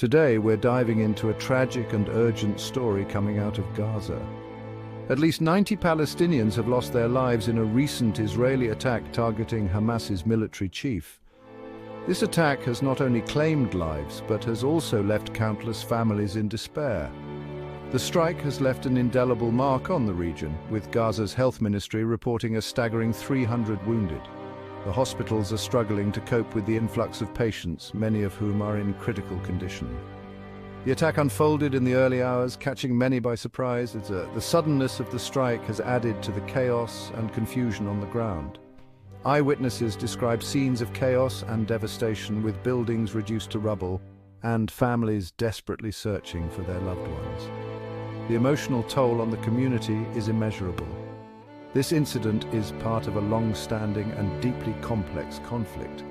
Today, we're diving into a tragic and urgent story coming out of Gaza. At least 90 Palestinians have lost their lives in a recent Israeli attack targeting Hamas's military chief. This attack has not only claimed lives, but has also left countless families in despair. The strike has left an indelible mark on the region, with Gaza's health ministry reporting a staggering 300 wounded. The hospitals are struggling to cope with the influx of patients, many of whom are in critical condition. The attack unfolded in the early hours, catching many by surprise. The suddenness of the strike has added to the chaos and confusion on the ground. Eyewitnesses describe scenes of chaos and devastation, with buildings reduced to rubble and families desperately searching for their loved ones. The emotional toll on the community is immeasurable. This incident is part of a long-standing and deeply complex conflict,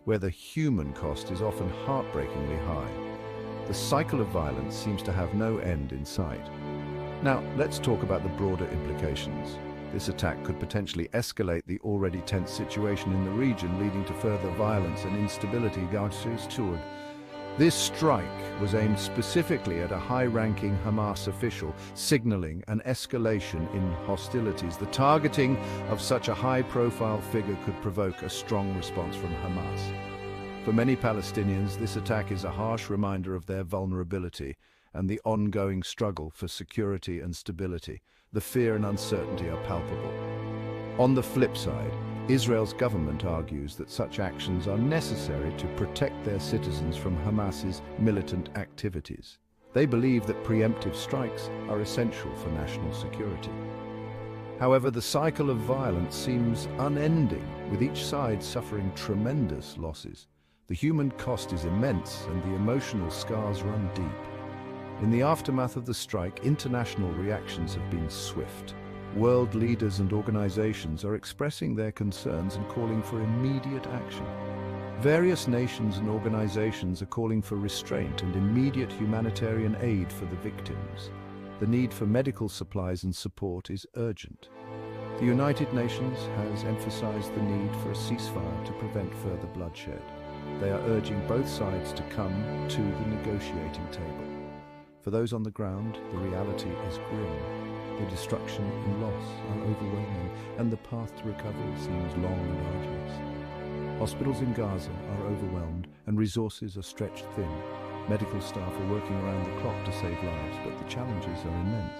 where the human cost is often heartbreakingly high. The cycle of violence seems to have no end in sight. Now, let's talk about the broader implications. This attack could potentially escalate the already tense situation in the region, leading to further violence and instability. This strike was aimed specifically at a high-ranking Hamas official, signaling an escalation in hostilities. The targeting of such a high-profile figure could provoke a strong response from Hamas. For many Palestinians, this attack is a harsh reminder of their vulnerability and the ongoing struggle for security and stability. The fear and uncertainty are palpable. On the flip side, Israel's government argues that such actions are necessary to protect their citizens from Hamas's militant activities. They believe that preemptive strikes are essential for national security. However, the cycle of violence seems unending, with each side suffering tremendous losses. The human cost is immense, and the emotional scars run deep. In the aftermath of the strike, international reactions have been swift. World leaders and organizations are expressing their concerns and calling for immediate action. Various nations and organizations are calling for restraint and immediate humanitarian aid for the victims. The need for medical supplies and support is urgent. The United Nations has emphasized the need for a ceasefire to prevent further bloodshed. They are urging both sides to come to the negotiating table. For those on the ground, the reality is grim. The destruction and loss are overwhelming, and the path to recovery seems long and arduous. Hospitals in Gaza are overwhelmed, and resources are stretched thin. Medical staff are working around the clock to save lives, but the challenges are immense.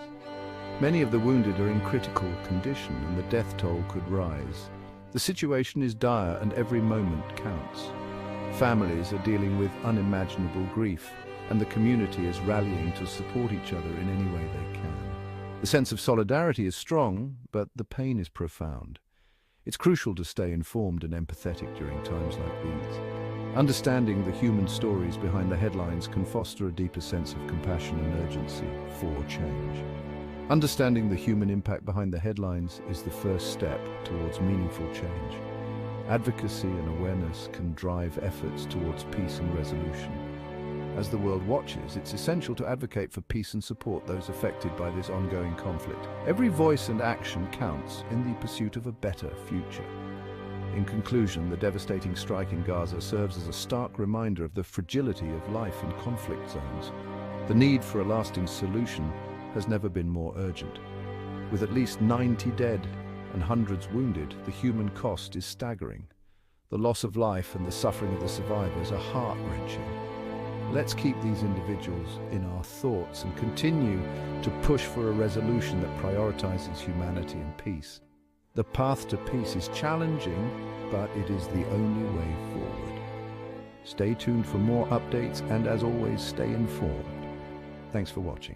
Many of the wounded are in critical condition, and the death toll could rise. The situation is dire, and every moment counts. Families are dealing with unimaginable grief, and the community is rallying to support each other in any way they can. The sense of solidarity is strong, but the pain is profound. It's crucial to stay informed and empathetic during times like these. Understanding the human stories behind the headlines can foster a deeper sense of compassion and urgency for change. Understanding the human impact behind the headlines is the first step towards meaningful change. Advocacy and awareness can drive efforts towards peace and resolution. As the world watches, it's essential to advocate for peace and support those affected by this ongoing conflict. Every voice and action counts in the pursuit of a better future. In conclusion, the devastating strike in Gaza serves as a stark reminder of the fragility of life in conflict zones. The need for a lasting solution has never been more urgent. With at least 90 dead and hundreds wounded, the human cost is staggering. The loss of life and the suffering of the survivors are heart-wrenching. Let's keep these individuals in our thoughts and continue to push for a resolution that prioritizes humanity and peace. The path to peace is challenging, but it is the only way forward. Stay tuned for more updates, and as always, stay informed. Thanks for watching.